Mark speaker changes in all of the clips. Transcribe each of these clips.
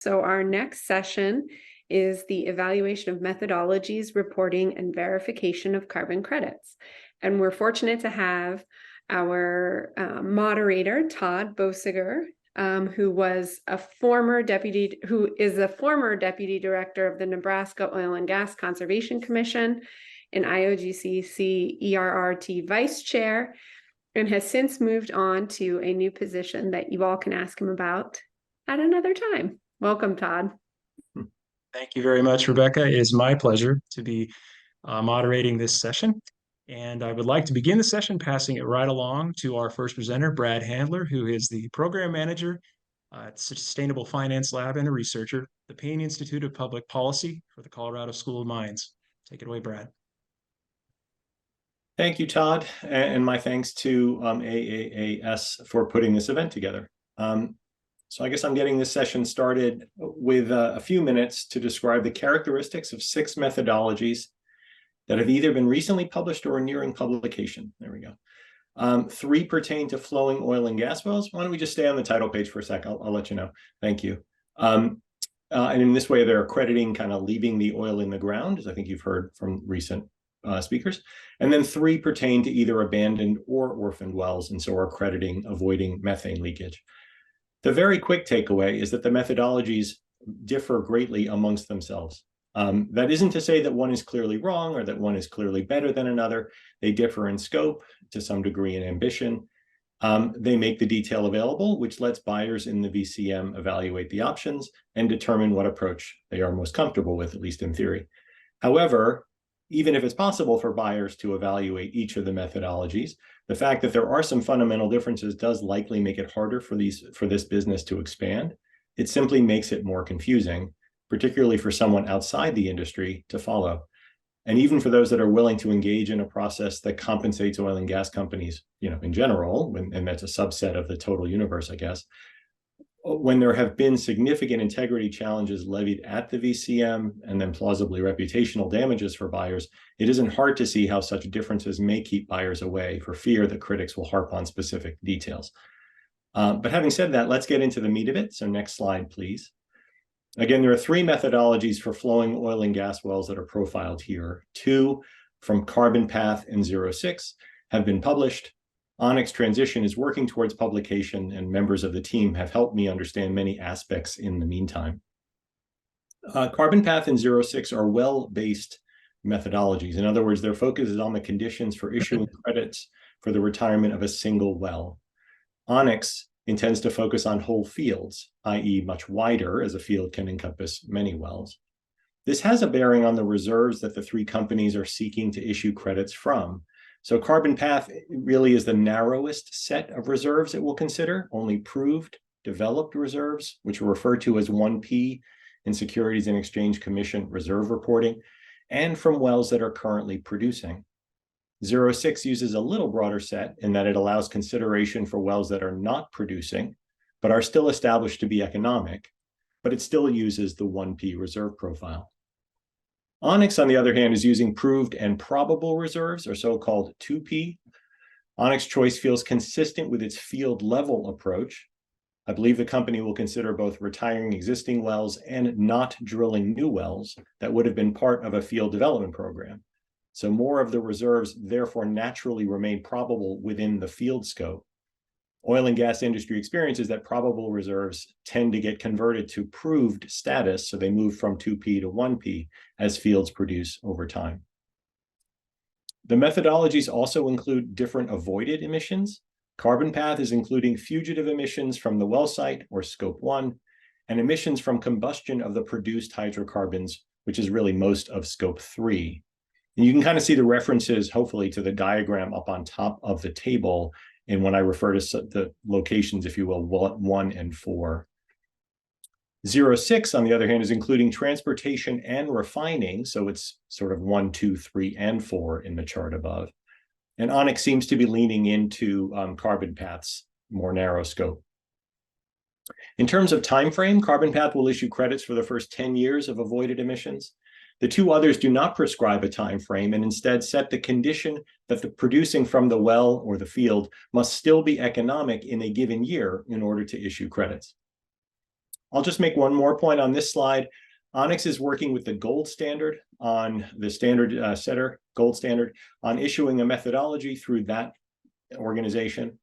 Speaker 1: So our next session is the evaluation of methodologies, reporting, and verification of carbon credits. And we're fortunate to have our moderator, Todd Bosiger, who is a former deputy director of the Nebraska Oil and Gas Conservation Commission, an IOGCC ERRT vice chair, and has since moved on to a new position that you all can ask him about at another time. Welcome, Todd.
Speaker 2: Thank you very much, Rebecca. It is my pleasure to be moderating this session. And I would like to begin the session passing it right along to our first presenter, Brad Handler, who is the program manager at Sustainable Finance Lab and a researcher, the Payne Institute of Public Policy for the Colorado School of Mines. Take it away, Brad.
Speaker 3: Thank you, Todd, and my thanks to AAAS for putting this event together. So I guess I'm getting this session started with a few minutes to describe the characteristics of 6 methodologies that have either been recently published or are nearing publication. There we go. 3 pertain to flowing oil and gas wells. Why don't we just stay on the title page for a sec? I'll let you know. Thank you. And in this way, they're accrediting kind of leaving the oil in the ground, as I think you've heard from recent speakers. And then 3 pertain to either abandoned or orphaned wells, and so are accrediting avoiding methane leakage. The very quick takeaway is that the methodologies differ greatly amongst themselves. That isn't to say that one is clearly wrong or that one is clearly better than another. They differ in scope, to some degree in ambition. They make the detail available, which lets buyers in the VCM evaluate the options and determine what approach they are most comfortable with, at least in theory. However, even if it's possible for buyers to evaluate each of the methodologies, the fact that there are some fundamental differences does likely make it harder for this business to expand. It simply makes it more confusing, particularly for someone outside the industry to follow. And even for those that are willing to engage in a process that compensates oil and gas companies, in general, and that's a subset of the total universe, I guess, when there have been significant integrity challenges levied at the VCM and then plausibly reputational damages for buyers, it isn't hard to see how such differences may keep buyers away for fear that critics will harp on specific details. But having said that, let's get into the meat of it. So next slide, please. Again, there are 3 methodologies for flowing oil and gas wells that are profiled here. 2 from Carbon Path and 06 have been published. Onyx Transition is working towards publication, and members of the team have helped me understand many aspects in the meantime. Carbon Path and 06 are well-based methodologies. In other words, their focus is on the conditions for issuing credits for the retirement of a single well. Onyx intends to focus on whole fields, i.e. much wider, as a field can encompass many wells. This has a bearing on the reserves that the 3 companies are seeking to issue credits from. So Carbon Path really is the narrowest set of reserves it will consider, only proved, developed reserves, which are referred to as 1P in Securities and Exchange Commission reserve reporting, and from wells that are currently producing. 06 uses a little broader set in that it allows consideration for wells that are not producing, but are still established to be economic, but it still uses the 1P reserve profile. Onyx, on the other hand, is using proved and probable reserves, or so-called 2P. Onyx Choice feels consistent with its field-level approach. I believe the company will consider both retiring existing wells and not drilling new wells that would have been part of a field development program. So more of the reserves therefore naturally remain probable within the field scope. Oil and gas industry experience is that probable reserves tend to get converted to proved status, so they move from 2P to 1P as fields produce over time. The methodologies also include different avoided emissions. Carbon Path is including fugitive emissions from the well site, or Scope 1, and emissions from combustion of the produced hydrocarbons, which is really most of Scope 3. And you can kind of see the references, hopefully, to the diagram up on top of the table, and when I refer to the locations, if you will, 1 and 4. 06, on the other hand, is including transportation and refining, so it's sort of 1, 2, 3, and 4 in the chart above. And Onyx seems to be leaning into Carbon Path's more narrow scope. In terms of time frame, Carbon Path will issue credits for the first 10 years of avoided emissions. The 2 others do not prescribe a time frame and instead set the condition that the producing from the well or the field must still be economic in a given year in order to issue credits. I'll just make one more point on this slide. Onyx is working with the gold standard on the standard setter, gold standard, on issuing a methodology through that organization.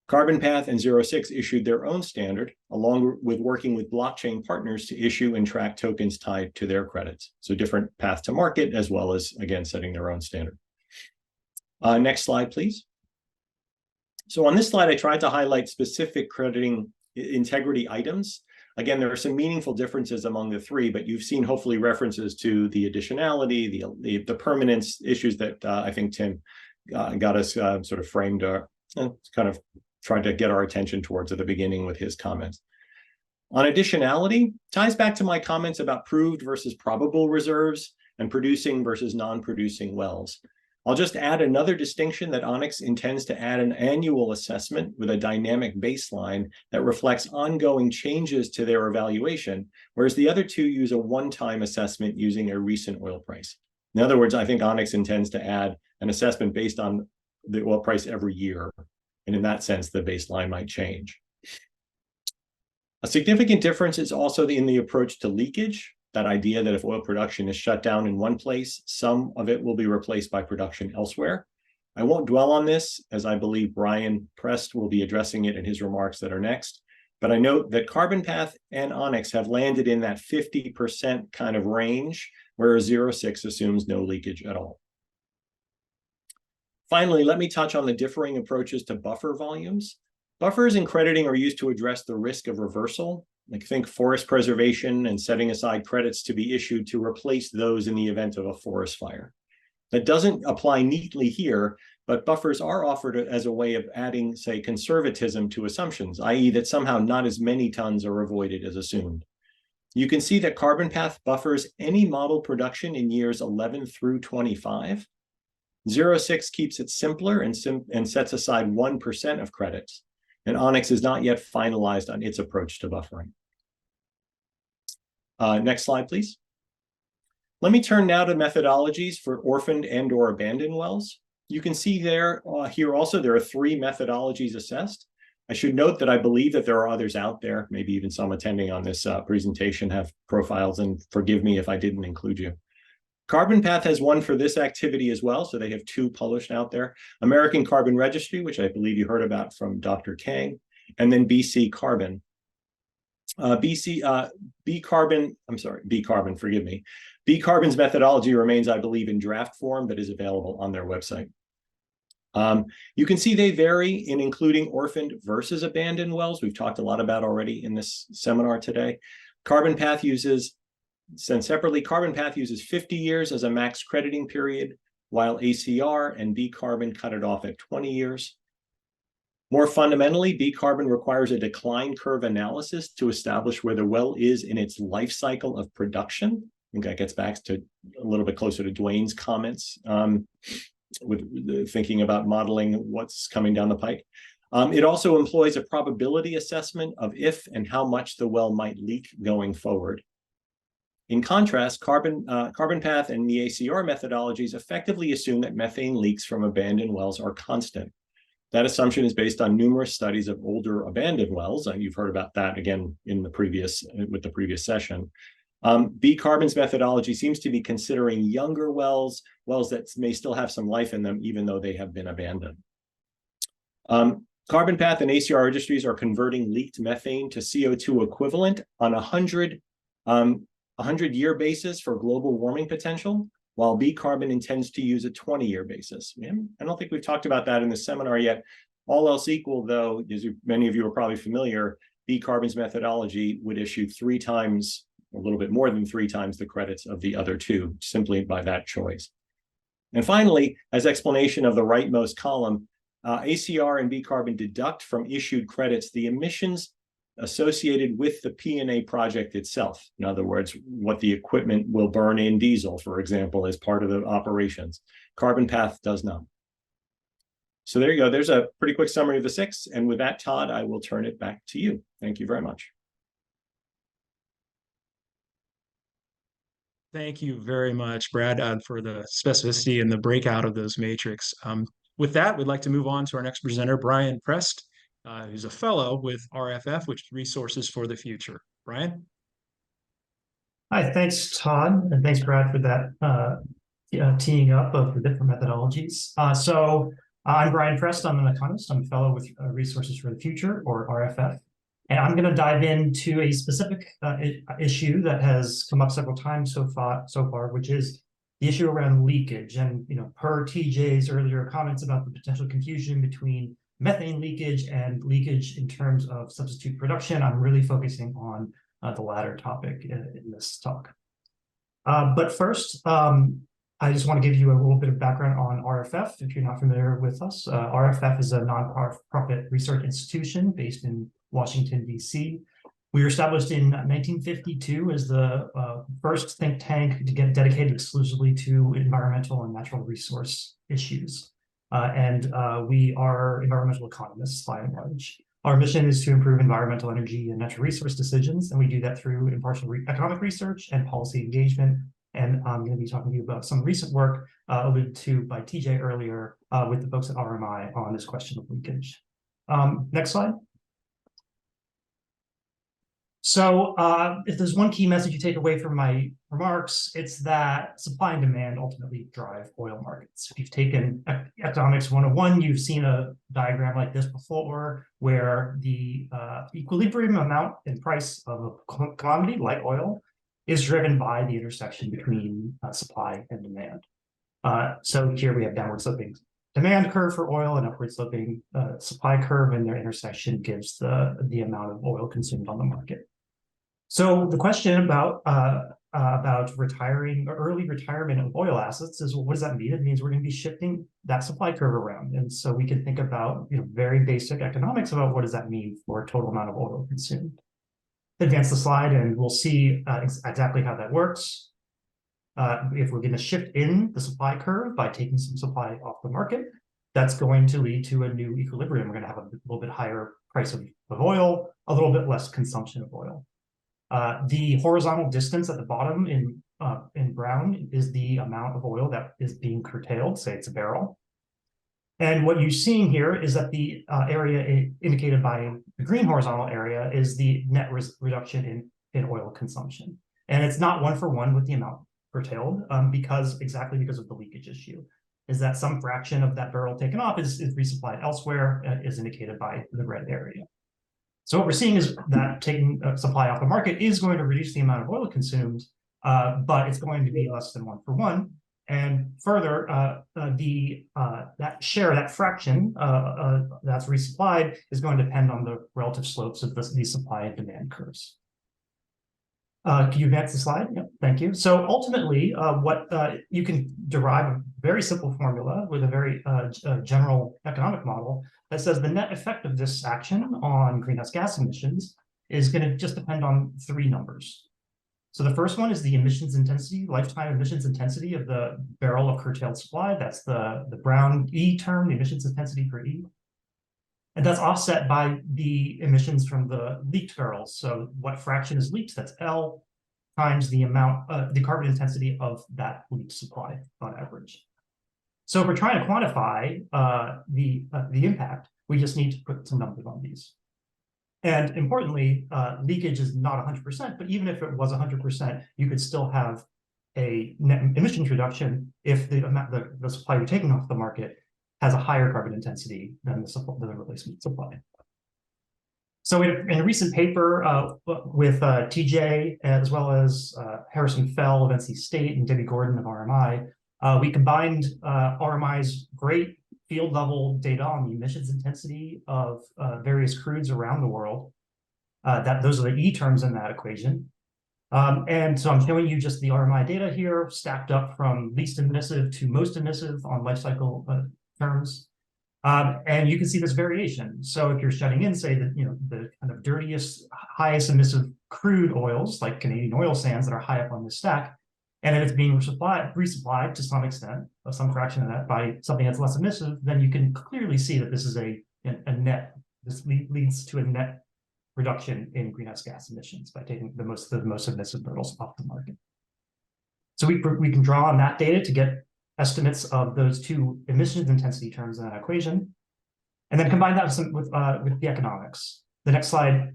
Speaker 3: Carbon Path and 06 issued their own standard, along with working with blockchain partners to issue and track tokens tied to their credits. So different path to market, as well as, again, setting their own standard. Next slide, please. So on this slide, I tried to highlight specific crediting integrity items. Again, there are some meaningful differences among the three, but you've seen hopefully references to the additionality, the permanence issues that I think Tim got us sort of framed, kind of tried to get our attention towards at the beginning with his comments. On additionality, ties back to my comments about proved versus probable reserves and producing versus non-producing wells. I'll just add another distinction that Onyx intends to add an annual assessment with a dynamic baseline that reflects ongoing changes to their evaluation, whereas the other two use a one-time assessment using a recent oil price. In other words, I think Onyx intends to add an assessment based on the oil price every year. And in that sense, the baseline might change. A significant difference is also in the approach to leakage. That idea that if oil production is shut down in one place, some of it will be replaced by production elsewhere. I won't dwell on this, as I believe Brian Prest will be addressing it in his remarks that are next. But I note that Carbon Path and Onyx have landed in that 50% kind of range, whereas 06 assumes no leakage at all. Finally, let me touch on the differing approaches to buffer volumes. Buffers in crediting are used to address the risk of reversal. Like think forest preservation and setting aside credits to be issued to replace those in the event of a forest fire. That doesn't apply neatly here, but buffers are offered as a way of adding, say, conservatism to assumptions, i.e. that somehow not as many tons are avoided as assumed. You can see that Carbon Path buffers any model production in years 11 through 25. 06 keeps it simpler and sets aside 1% of credits. And Onyx is not yet finalized on its approach to buffering. Next slide, please. Let me turn now to methodologies for orphaned and or abandoned wells. You can see there, here also, there are 3 methodologies assessed. I should note that I believe that there are others out there, maybe even some attending on this presentation have profiles, and forgive me if I didn't include you. Carbon Path has one for this activity as well, so they have 2 published out there. American Carbon Registry, which I believe you heard about from Dr. Kang, and then BC Carbon. B Carbon, forgive me. B Carbon's methodology remains, I believe, in draft form, but is available on their website. You can see they vary in including orphaned versus abandoned wells. We've talked a lot about already in this seminar today. Carbon Path uses, sent separately, Carbon Path uses 50 years as a max crediting period, while ACR and B Carbon cut it off at 20 years. More fundamentally, B Carbon requires a decline curve analysis to establish where the well is in its life cycle of production. I think that gets back to a little bit closer to Dwayne's comments with thinking about modeling what's coming down the pike. It also employs a probability assessment of if and how much the well might leak going forward. In contrast, Carbon Path and the ACR methodologies effectively assume that methane leaks from abandoned wells are constant. That assumption is based on numerous studies of older abandoned wells, and you've heard about that again in the previous session. B Carbon's methodology seems to be considering younger wells that may still have some life in them, even though they have been abandoned. Carbon Path and ACR registries are converting leaked methane to CO2 equivalent on a 100-year basis for global warming potential, while B Carbon intends to use a 20-year basis. I don't think we've talked about that in the seminar yet. All else equal, though, as many of you are probably familiar, B Carbon's methodology would issue 3 times, a little bit more than 3 times the credits of the other 2, simply by that choice. And finally, as explanation of the rightmost column, ACR and B Carbon deduct from issued credits the emissions associated with the P&A project itself. In other words, what the equipment will burn in diesel, for example, as part of the operations. Carbon Path does not. So there you go. There's a pretty quick summary of the 6. And with that, Todd, I will turn it back to you. Thank you very much.
Speaker 2: Thank you very much, Brad, for the specificity and the breakout of those matrix. With that, we'd like to move on to our next presenter, Brian Prest, who's a fellow with RFF, which is Resources for the Future. Brian?
Speaker 4: Hi, thanks, Todd, and thanks, Brad, for that teeing up of the different methodologies. I'm Brian Prest. I'm an economist. I'm a fellow with Resources for the Future, or RFF. And I'm going to dive into a specific issue that has come up several times so far, which is the issue around leakage. And per TJ's earlier comments about the potential confusion between methane leakage and leakage in terms of substitute production, I'm really focusing on the latter topic in this talk. But first, I just want to give you a little bit of background on RFF, if you're not familiar with us. RFF is a nonprofit research institution based in Washington, D.C. We were established in 1952 as the first think tank to get dedicated exclusively to environmental and natural resource issues. We are environmental economists by and large. Our mission is to improve environmental, energy, and natural resource decisions, and we do that through impartial economic research and policy engagement. And I'm going to be talking to you about some recent work alluded to by TJ earlier with the folks at RMI on this question of leakage. Next slide. So if there's one key message you take away from my remarks, it's that supply and demand ultimately drive oil markets. If you've taken Economics 101, you've seen a diagram like this before, where the equilibrium amount and price of a commodity like oil is driven by the intersection between supply and demand. So here we have downward sloping demand curve for oil and upward sloping supply curve, and their intersection gives the amount of oil consumed on the market. So the question about retiring or early retirement of oil assets is, well, what does that mean? It means we're going to be shifting that supply curve around. And so we can think about very basic economics about what does that mean for total amount of oil consumed. Advance the slide and we'll see exactly how that works. If we're going to shift in the supply curve by taking some supply off the market, that's going to lead to a new equilibrium. We're going to have a little bit higher price of oil, a little bit less consumption of oil. The horizontal distance at the bottom in brown is the amount of oil that is being curtailed, say it's a barrel. And what you're seeing here is that the area indicated by the green horizontal area is the net reduction in oil consumption. And it's not one for one with the amount curtailed exactly because of the leakage issue, is that some fraction of that barrel taken off is resupplied elsewhere, is indicated by the red area. So what we're seeing is that taking supply off the market is going to reduce the amount of oil consumed, but it's going to be less than one for one. And further, that fraction that's resupplied is going to depend on the relative slopes of the supply and demand curves. Can you advance the slide? Yep, thank you. So ultimately, you can derive a very simple formula with a very general economic model that says the net effect of this action on greenhouse gas emissions is going to just depend on three numbers. So the first one is the emissions intensity, lifetime emissions intensity of the barrel of curtailed supply. That's the brown E term, the emissions intensity for E. And that's offset by the emissions from the leaked barrels. So what fraction is leaked? That's L times the amount, the carbon intensity of that leaked supply on average. So if we're trying to quantify the impact, we just need to put some numbers on these. And importantly, leakage is not 100%, but even if it was 100%, you could still have a net emissions reduction if the supply you're taking off the market has a higher carbon intensity than the replacement supply. So in a recent paper with TJ, as well as Harrison Fell of NC State and Debbie Gordon of RMI, we combined RMI's great field level data on the emissions intensity of various crudes around the world. Those are the E terms in that equation. And so I'm showing you just the RMI data here, stacked up from least emissive to most emissive on life cycle terms. And you can see this variation. So if you're shutting in, say, the kind of dirtiest, highest emissive crude oils, like Canadian oil sands that are high up on this stack, and if it's being resupplied to some extent, of some fraction of that, by something that's less emissive, then you can clearly see that this is a net. This leads to a net reduction in greenhouse gas emissions by taking the most emissive barrels off the market. So we can draw on that data to get estimates of those two emissions intensity terms in that equation, and then combine that with the economics. the next slide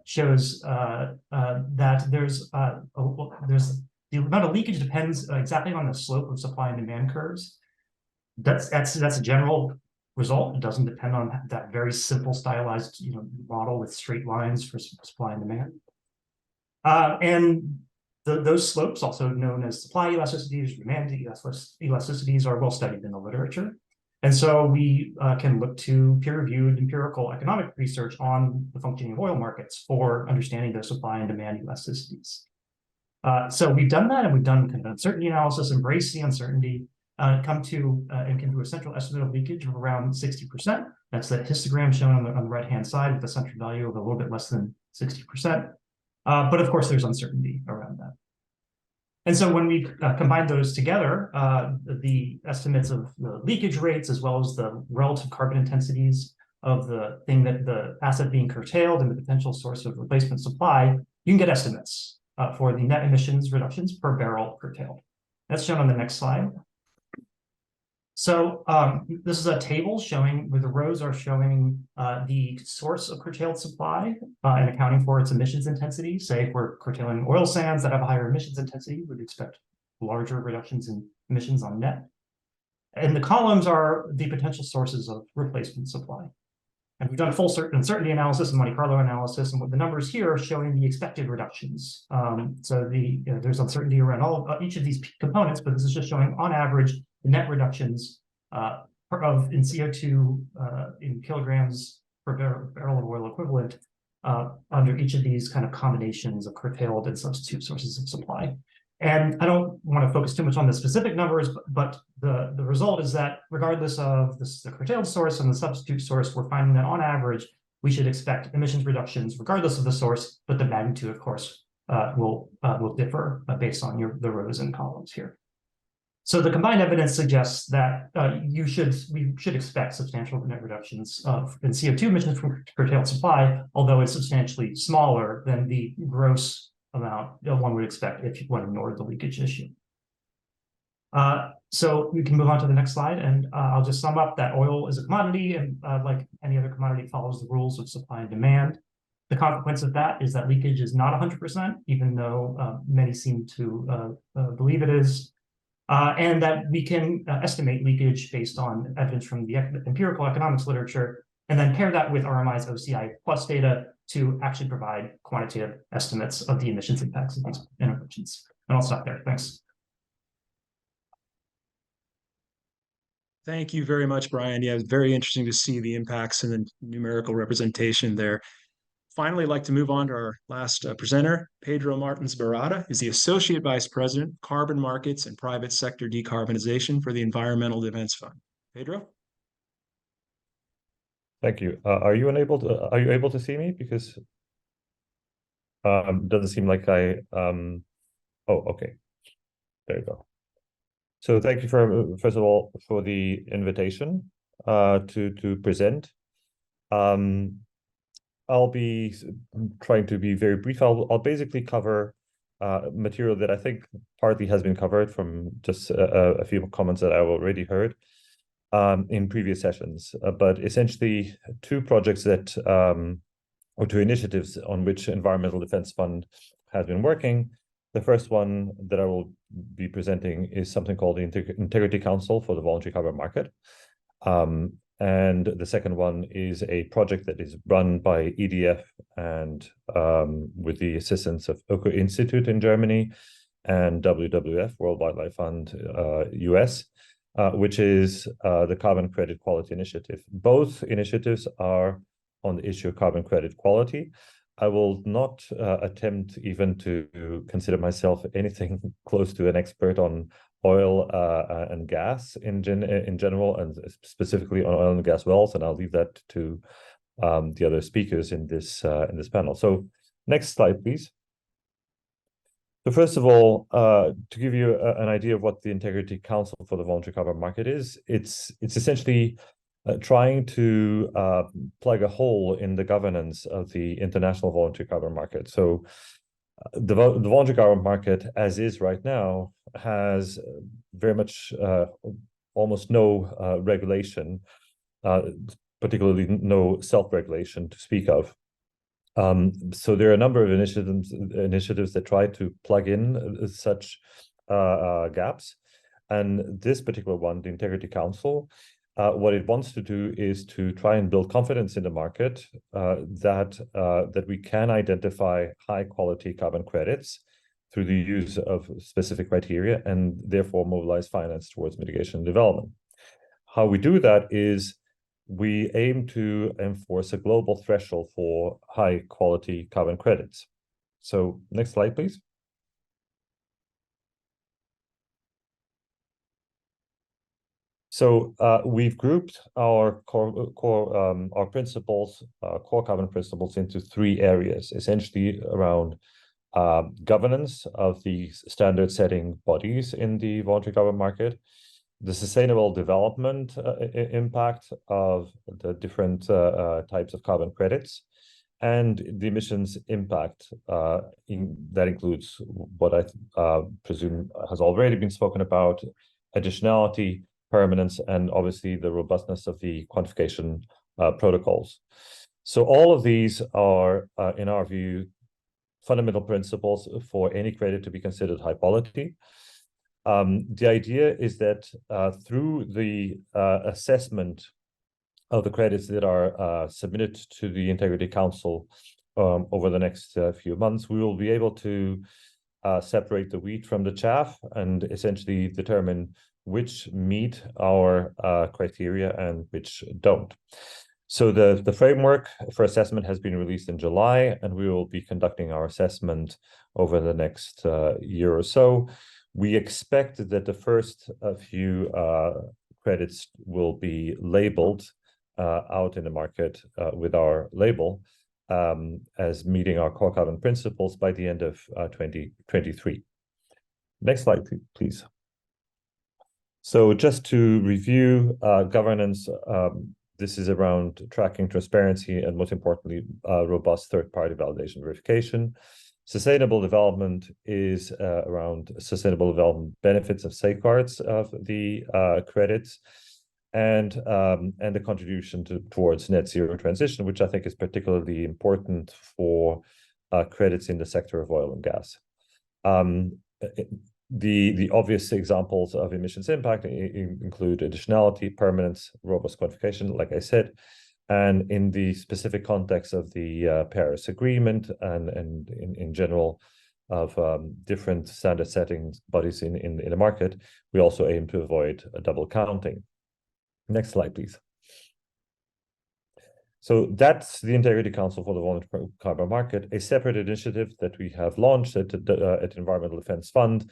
Speaker 4: shows that there's the amount of leakage depends exactly on the slope of supply and demand curves. That's a general result. It doesn't depend on that very simple stylized model with straight lines for supply and demand. And those slopes, also known as supply elasticities, demand elasticities, are well studied in the literature. And so we can look to peer-reviewed empirical economic research on the functioning of oil markets for understanding those supply and demand elasticities. So we've done that, and we've done kind of uncertainty analysis, embrace the uncertainty, come to and can do a central estimate of leakage of around 60%. That's the histogram shown on the right-hand side with a central value of a little bit less than 60%. But of course, there's uncertainty around that. And so when we combine those together, the estimates of the leakage rates, as well as the relative carbon intensities of the thing that the asset being curtailed and the potential source of replacement supply, you can get estimates for the net emissions reductions per barrel curtailed. That's shown on the next slide. So this is a table showing where the rows are showing the source of curtailed supply and accounting for its emissions intensity. Say if we're curtailing oil sands that have a higher emissions intensity, we'd expect larger reductions in emissions on net. And the columns are the potential sources of replacement supply. And we've done a full uncertainty analysis and Monte Carlo analysis, and what the numbers here are showing the expected reductions. So there's uncertainty around each of these components, but this is just showing on average the net reductions in CO2 in kilograms per barrel of oil equivalent under each of these kind of combinations of curtailed and substitute sources of supply. And I don't want to focus too much on the specific numbers, but the result is that regardless of the curtailed source and the substitute source, we're finding that on average, we should expect emissions reductions regardless of the source, but the magnitude, of course, will differ based on the rows and columns here. So the combined evidence suggests that we should expect substantial net reductions in CO2 emissions from curtailed supply, although it's substantially smaller than the gross amount one would expect if one ignored the leakage issue. So we can move on to the next slide, and I'll just sum up that oil is a commodity, and like any other commodity, follows the rules of supply and demand. The consequence of that is that leakage is not 100%, even though many seem to believe it is. And that we can estimate leakage based on evidence from the empirical economics literature, and then pair that with RMI's OCI plus data to actually provide quantitative estimates of the emissions impacts of these interventions. And I'll stop there. Thanks.
Speaker 2: Thank you very much, Brian. Yeah, it's very interesting to see the impacts and the numerical representation there. Finally, I'd like to move on to our last presenter. Pedro Martins Barata is the Associate Vice President, Carbon Markets and Private Sector Decarbonization for the Environmental Defense Fund. Pedro?
Speaker 5: Thank you. Are you able to see me? Because doesn't seem like I oh, okay. There you go. So thank you first of all for the invitation to present. I'll be trying to be very brief. I'll basically cover material that I think partly has been covered from just a few comments that I've already heard in previous sessions, but essentially two projects that or two initiatives on which Environmental Defense Fund has been working. The first one that I will be presenting is something called the Integrity Council for the Voluntary Carbon Market. And the second one is a project that is run by EDF and with the assistance of Öko Institute in Germany and WWF, World Wildlife Fund, US, which is the Carbon Credit Quality Initiative. Both initiatives are on the issue of carbon credit quality. I will not attempt even to consider myself anything close to an expert on oil and gas in general, and specifically on oil and gas wells, and I'll leave that to the other speakers in this panel. So next slide, please. So first of all, to give you an idea of what the Integrity Council for the Voluntary Carbon Market is, it's essentially trying to plug a hole in the governance of the international voluntary carbon market. So the voluntary carbon market, as is right now, has very much almost no regulation, particularly no self-regulation to speak of. So there are a number of initiatives that try to plug in such gaps. And this particular one, the Integrity Council, what it wants to do is to try and build confidence in the market that we can identify high quality carbon credits through the use of specific criteria and therefore mobilize finance towards mitigation and development. How we do that is we aim to enforce a global threshold for high quality carbon credits. So next slide, please. So we've grouped our core principles, core carbon principles, into three areas, essentially around governance of the standard setting bodies in the voluntary carbon market, the sustainable development impact of the different types of carbon credits, and the emissions impact that includes what I presume has already been spoken about: additionality, permanence, and obviously the robustness of the quantification protocols. So all of these are, in our view, fundamental principles for any credit to be considered high quality. The idea is that through the assessment of the credits that are submitted to the Integrity Council over the next few months, we will be able to separate the wheat from the chaff and essentially determine which meet our criteria and which don't. So the framework for assessment has been released in July, and we will be conducting our assessment over the next year or so. We expect that the first few credits will be labeled out in the market with our label as meeting our core carbon principles by the end of 2023. Next slide, please. So just to review governance, this is around tracking transparency and, most importantly, robust third-party validation verification. Sustainable development is around sustainable development benefits of safeguards of the credits and the contribution towards net zero transition, which I think is particularly important for credits in the sector of oil and gas. The obvious examples of emissions impact include additionality, permanence, robust quantification, like I said, and in the specific context of the Paris Agreement and in general of different standard settings bodies in the market, we also aim to avoid a double counting. Next slide, please. So that's the Integrity Council for the Voluntary Carbon Market, a separate initiative that we have launched at Environmental Defense Fund,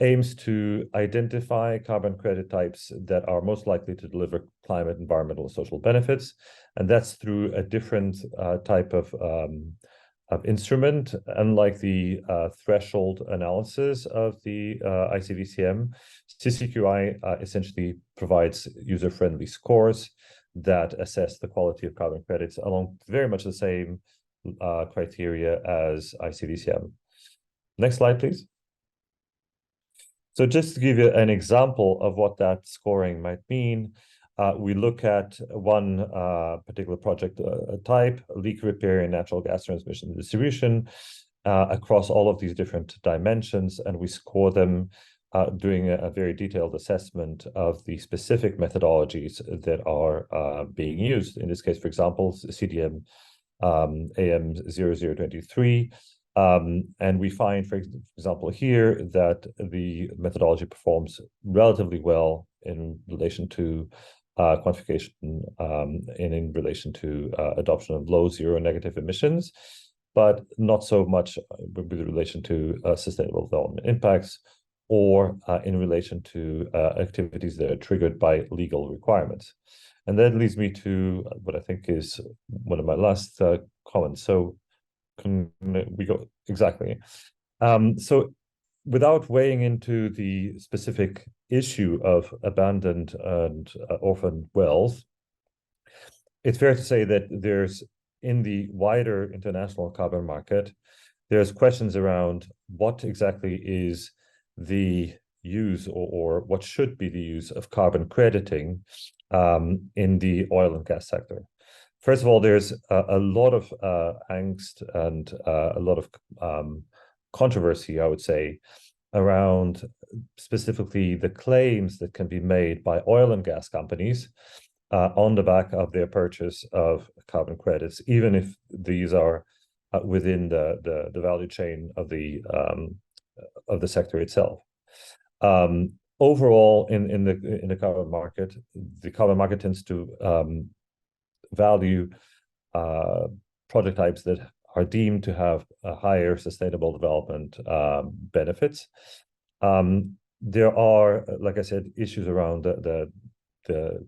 Speaker 5: aims to identify carbon credit types that are most likely to deliver climate, environmental, and social benefits. And that's through a different type of instrument. Unlike the threshold analysis of the ICDCM, CCQI essentially provides user-friendly scores that assess the quality of carbon credits along very much the same criteria as ICDCM. Next slide, please. So just to give you an example of what that scoring might mean, we look at one particular project type, leak repair in natural gas transmission and distribution, across all of these different dimensions, and we score them doing a very detailed assessment of the specific methodologies that are being used. In this case, for example, CDM AM0023. And we find, for example, here that the methodology performs relatively well in relation to quantification and in relation to adoption of low, zero, negative emissions, but not so much with relation to sustainable development impacts or in relation to activities that are triggered by legal requirements. And that leads me to what I think is one of my last comments. So can we go exactly? So without weighing into the specific issue of abandoned and orphaned wells, it's fair to say that there's, in the wider international carbon market, there's questions around what exactly is the use or what should be the use of carbon crediting in the oil and gas sector. First of all, there's a lot of angst and a lot of controversy, I would say, around specifically the claims that can be made by oil and gas companies on the back of their purchase of carbon credits, even if these are within the value chain of the sector itself. Overall, in the carbon market, the carbon market tends to value project types that are deemed to have a higher sustainable development benefits. There are, like I said, issues around the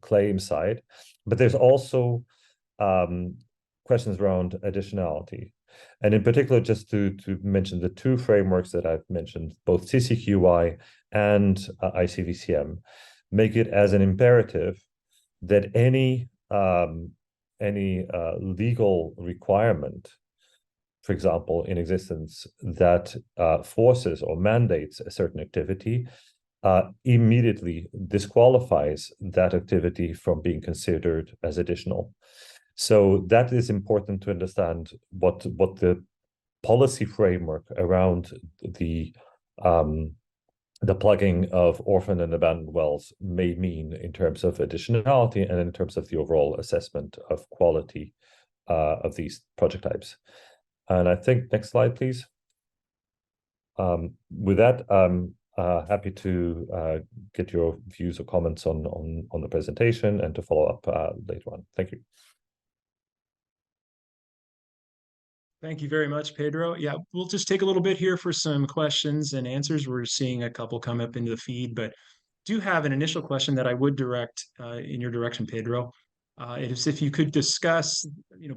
Speaker 5: claim side, but there's also questions around additionality. And in particular, just to mention the two frameworks that I've mentioned, both CCQY and ICVCM, make it as an imperative that any legal requirement, for example, in existence that forces or mandates a certain activity, immediately disqualifies that activity from being considered as additional. So that is important to understand what the policy framework around the plugging of orphan and abandoned wells may mean in terms of additionality and in terms of the overall assessment of quality of these project types. And I think next slide, please. With that, I'm happy to get your views or comments on the presentation and to follow up later on. Thank you.
Speaker 2: Thank you very much, Pedro. Yeah, we'll just take a little bit here for some questions and answers. We're seeing a couple come up into the feed, but do have an initial question that I would direct in your direction, Pedro. It is if you could discuss,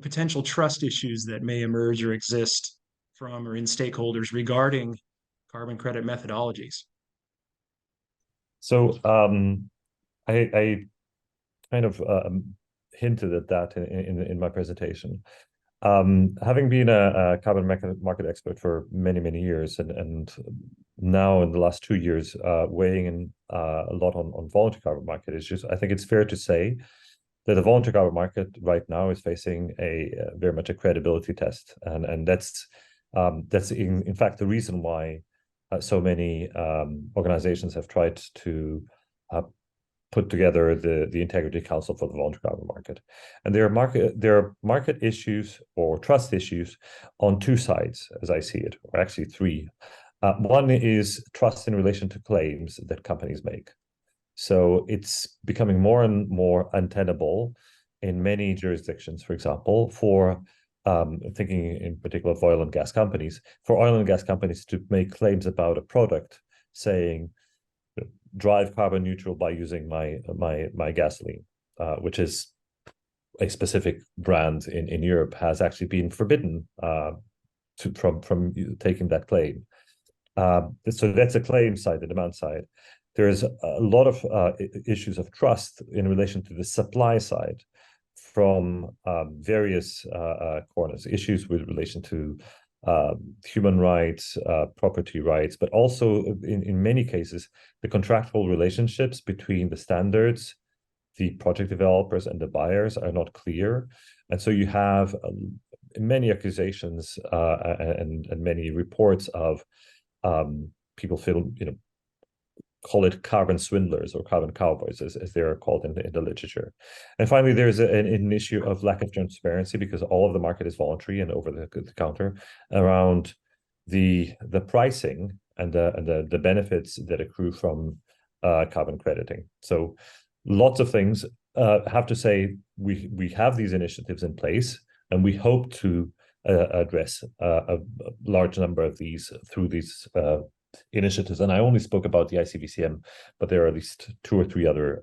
Speaker 2: potential trust issues that may emerge or exist from or in stakeholders regarding carbon credit methodologies.
Speaker 5: So I kind of hinted at that in my presentation. Having been a carbon market expert for many years, and now in the last 2 years weighing in a lot on voluntary carbon market issues, I think it's fair to say that the voluntary carbon market right now is facing a very much a credibility test, and that's in fact the reason why so many organizations have tried to put together the Integrity Council for the Voluntary Carbon Market. And there are market issues or trust issues on two sides, as I see it, or actually three. One is trust in relation to claims that companies make. So it's becoming more and more untenable in many jurisdictions, for example, for thinking in particular of oil and gas companies, for oil and gas companies to make claims about a product saying, drive carbon neutral by using my gasoline, which is a specific brand in Europe, has actually been forbidden from taking that claim. So that's a claim side, the demand side. There's a lot of issues of trust in relation to the supply side from various corners, issues with relation to human rights, property rights, but also in many cases, the contractual relationships between the standards, the project developers and the buyers are not clear. And so you have many accusations and many reports of people feel, call it carbon swindlers or carbon cowboys, as they're called in the literature. And finally, there's an issue of lack of transparency because all of the market is voluntary and over the counter around the pricing and the benefits that accrue from carbon crediting. So lots of things. Have to say we have these initiatives in place, and we hope to address a large number of these through these initiatives. And I only spoke about the ICVCM, but there are at least 2 or 3 other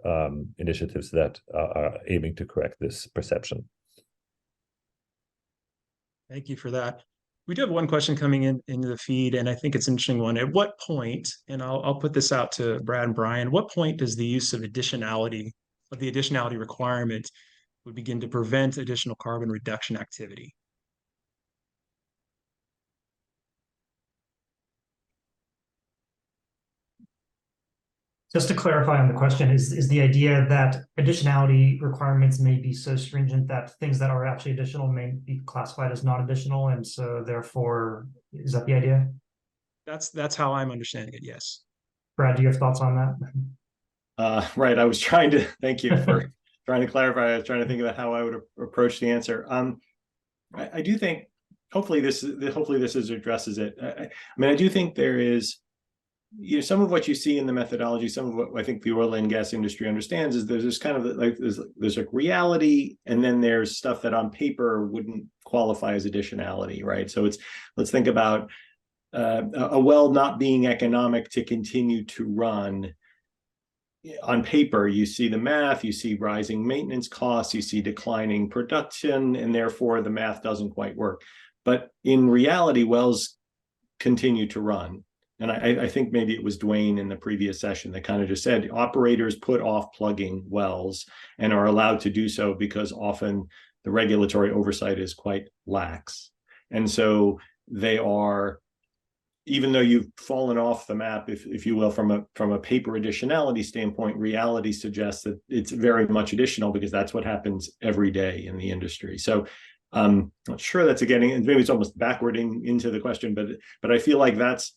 Speaker 5: initiatives that are aiming to correct this perception.
Speaker 2: Thank you for that. We do have one question coming into the feed, and I think it's an interesting one. At what point, and I'll put this out to Brad and Brian, what point does the use of the additionality requirement would begin to prevent additional carbon reduction activity?
Speaker 4: Just to clarify on the question, is the idea that additionality requirements may be so stringent that things that are actually additional may be classified as non-additional, and so therefore, is that the idea?
Speaker 2: That's how I'm understanding it. Yes.
Speaker 4: Brad, do you have thoughts on
Speaker 3: Right. I was trying to, thank you for trying to clarify. I was trying to think about how I would approach the answer. I do think, hopefully this addresses it. I mean, I do think there is, some of what you see in the methodology, some of what I think the oil and gas industry understands is there's this kind of like, there's like reality, and then there's stuff that on paper wouldn't qualify as additionality, right? So let's think about a well not being economic to continue to run. On paper, you see the math, you see rising maintenance costs, you see declining production, and therefore the math doesn't quite work. But in reality, wells continue to run. And I think maybe it was Dwayne in the previous session that kind of just said operators put off plugging wells and are allowed to do so because often the regulatory oversight is quite lax. And so they are, even though you've fallen off the map, if you will, from a paper additionality standpoint, reality suggests that it's very much additional because that's what happens every day in the industry. So I'm not sure that's maybe it's almost backwarding into the question, but I feel like that's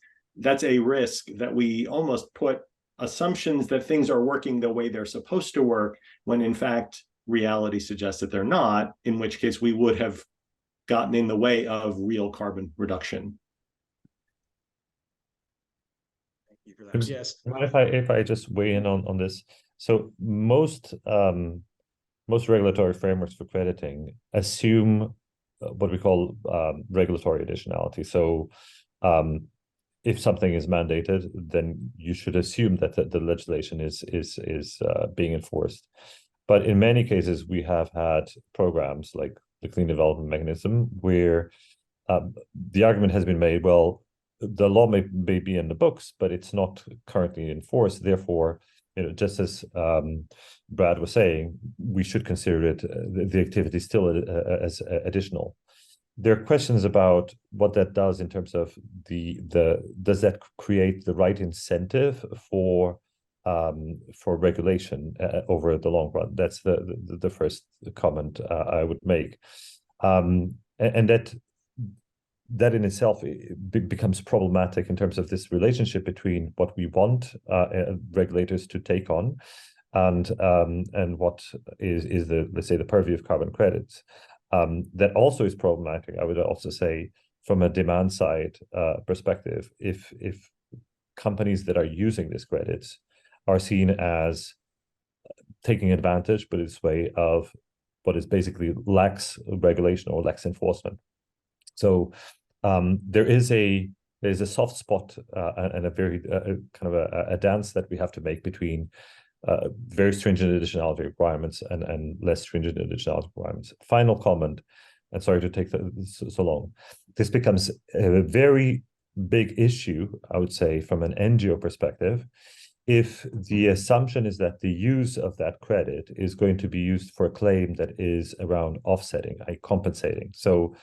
Speaker 3: a risk that we almost put assumptions that things are working the way they're supposed to work, when in fact reality suggests that they're not, in which case we would have gotten in the way of real carbon reduction.
Speaker 2: Thank you for that. Yes.
Speaker 5: If I just weigh in on this. So most regulatory frameworks for crediting assume what we call regulatory additionality. So if something is mandated, then you should assume that the legislation is being enforced. But in many cases, we have had programs like the Clean Development Mechanism where the argument has been made, well, the law may be in the books, but it's not currently enforced. Therefore, just as Brad was saying, we should consider it the activity still as additional. There are questions about what that does in terms of does that create the right incentive for regulation over the long run? That's the first comment I would make, and that in itself becomes problematic in terms of this relationship between what we want regulators to take on and what is the, let's say, the purview of carbon credits. That also is problematic, I would also say, from a demand side perspective, if companies that are using these credits are seen as taking advantage, but it's way of what is basically lax regulation or lax enforcement. So there's a soft spot and a very kind of a dance that we have to make between very stringent additionality requirements and less stringent additionality requirements. Final comment, and sorry to take so long. This becomes a very big issue, I would say, from an NGO perspective, if the assumption is that the use of that credit is going to be used for a claim that is around offsetting, compensating. So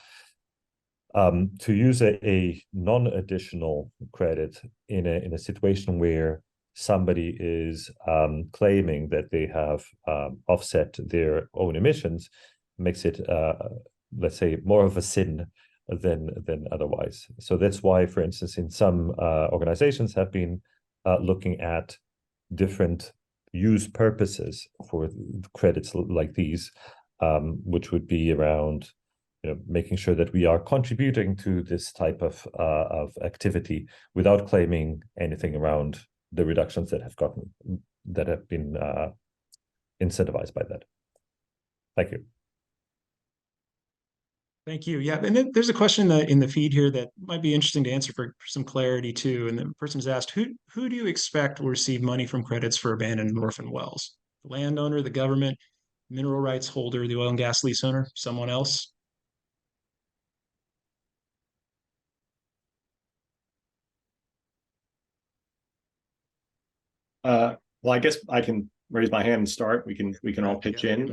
Speaker 5: to use a non-additional credit in a situation where somebody is claiming that they have offset their own emissions makes it, let's say, more of a sin than otherwise. So that's why, for instance, in some organizations have been looking at different use purposes for credits like these, which would be around making sure that we are contributing to this type of activity without claiming anything around the reductions that have been incentivized by that. Thank you.
Speaker 2: Thank you. Yeah, and then there's a question in the feed here that might be interesting to answer for some clarity too. And the person's asked, who do you expect will receive money from credits for abandoned and orphan wells? The landowner, the government, mineral rights holder, the oil and gas lease owner, someone else?
Speaker 3: Well, I guess I can raise my hand and start. We can all pitch in.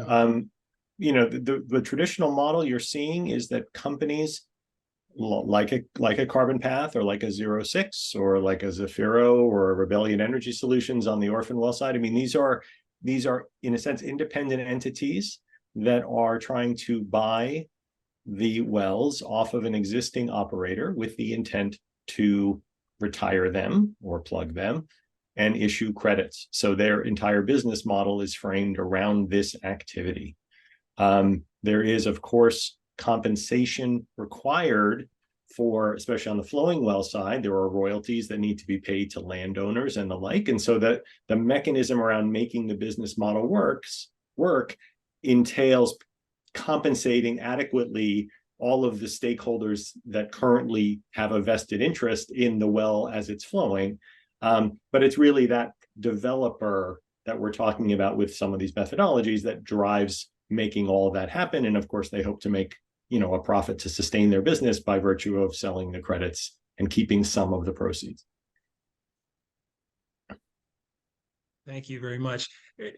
Speaker 3: The traditional model you're seeing is that companies like a Carbon Path or like a 06 or like a Zafiro or a Rebellion Energy Solutions on the orphan well side. I mean, these are in a sense independent entities that are trying to buy the wells off of an existing operator with the intent to retire them or plug them and issue credits. So their entire business model is framed around this activity. There is, of course, compensation required for, especially on the flowing well side, there are royalties that need to be paid to landowners and the like. And so that the mechanism around making the business model work entails compensating adequately all of the stakeholders that currently have a vested interest in the well as it's flowing. But it's really that developer that we're talking about with some of these methodologies that drives making all of that happen. And of course, they hope to make, a profit to sustain their business by virtue of selling the credits and keeping some of the proceeds.
Speaker 2: Thank you very much.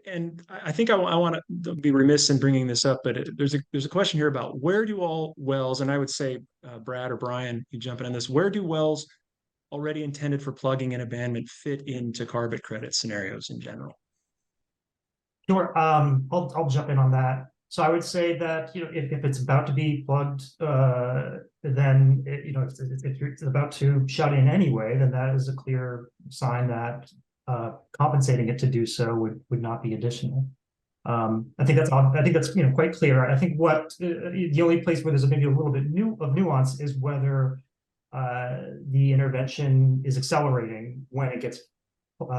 Speaker 2: And I think I want to be remiss in bringing this up, but there's a question here about where do all wells, and I would say Brad or Brian, you jump in on this, where do wells already intended for plugging and abandonment fit into carbon credit scenarios in general?
Speaker 4: Sure. I'll jump in on that. So I would say that if it's about to be plugged, then if it's about to shut in anyway, then that is a clear sign that compensating it to do so would not be additional. I think that's quite clear. I think what the only place where there's maybe a little bit of nuance is whether the intervention is accelerating when it gets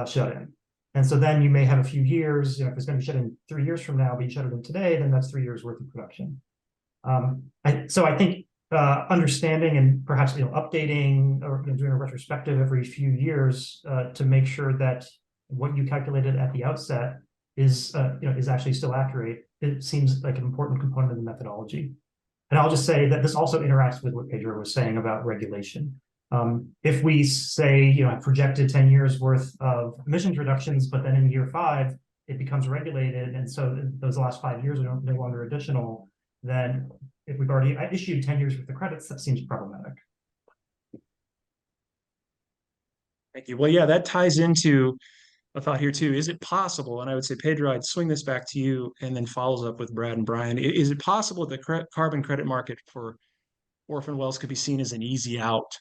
Speaker 4: shut in. And so then you may have a few years, if it's going to be shut in 3 years from now, but you shut it in today, then that's 3 years worth of production. So I think understanding and perhaps updating or doing a retrospective every few years to make sure that what you calculated at the outset is actually still accurate. It seems like an important component of the methodology. And I'll just say that this also interacts with what Pedro was saying about regulation. If we say, projected 10 years worth of emissions reductions, but then in year 5, it becomes regulated. And so those last 5 years are no longer additional, then if we've already issued 10 years worth of credits, that seems problematic.
Speaker 2: Thank you. Well, yeah, that ties into a thought here too. Is it possible, and I would say, Pedro, I'd swing this back to you and then follows up with Brad and Brian. Is it possible that the carbon credit market for orphan wells could be seen as an easy out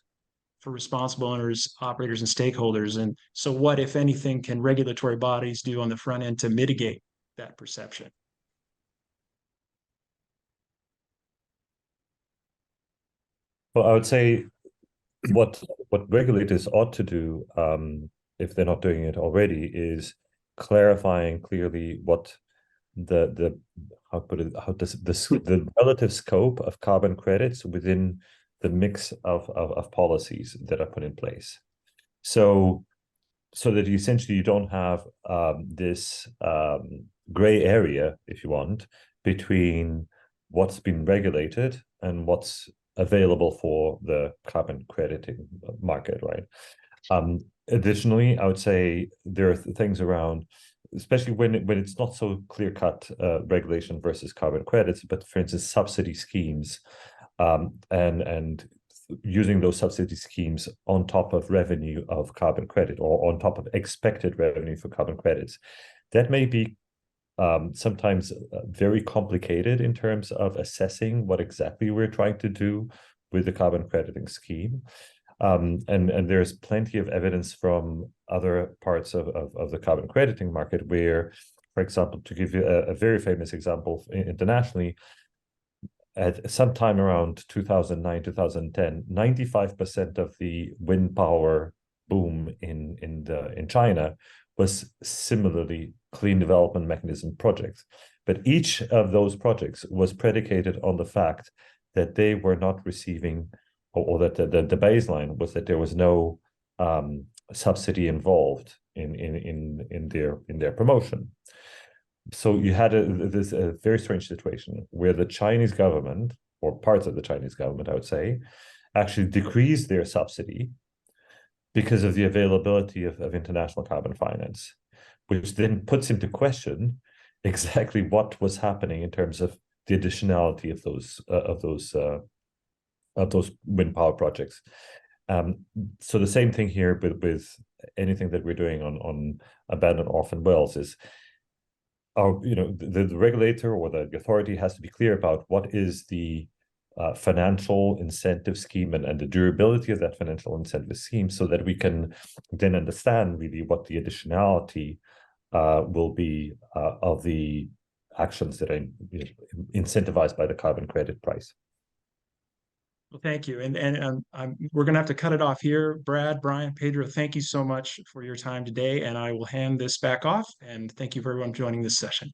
Speaker 2: for responsible owners, operators, and stakeholders? And so what, if anything, can regulatory bodies do on the front end to mitigate that perception?
Speaker 5: Well, I would say what regulators ought to do, if they're not doing it already, is clarifying clearly what the relative scope of carbon credits within the mix of policies that are put in place, so that you don't have this gray area, if you want, between what's been regulated and what's available for the carbon crediting market, right? Additionally, I would say there are things around, especially when it's not so clear-cut regulation versus carbon credits, but for instance, subsidy schemes, and using those subsidy schemes on top of revenue of carbon credit or on top of expected revenue for carbon credits. That may be sometimes very complicated in terms of assessing what exactly we're trying to do with the carbon crediting scheme. And there's plenty of evidence from other parts of the carbon crediting market where, for example, to give you a very famous example internationally, at some time around 2009, 2010, 95% of the wind power boom in China was similarly clean development mechanism projects. But each of those projects was predicated on the fact that they were not receiving, or that the baseline was that there was no subsidy involved in their promotion. So you had this very strange situation where the Chinese government, or parts of the Chinese government, I would say, actually decreased their subsidy because of the availability of international carbon finance, which then puts into question exactly what was happening in terms of the additionality of those wind power projects. So the same thing here with anything that we're doing on abandoned orphan wells is the regulator or the authority has to be clear about what is the financial incentive scheme and the durability of that financial incentive scheme, so that we can then understand really what the additionality will be of the actions that are incentivized by the carbon credit price.
Speaker 2: Well, thank you. And we're going to have to cut it off here. Brad, Brian, Pedro, thank you so much for your time today. And I will hand this back off. And thank you for everyone joining this session.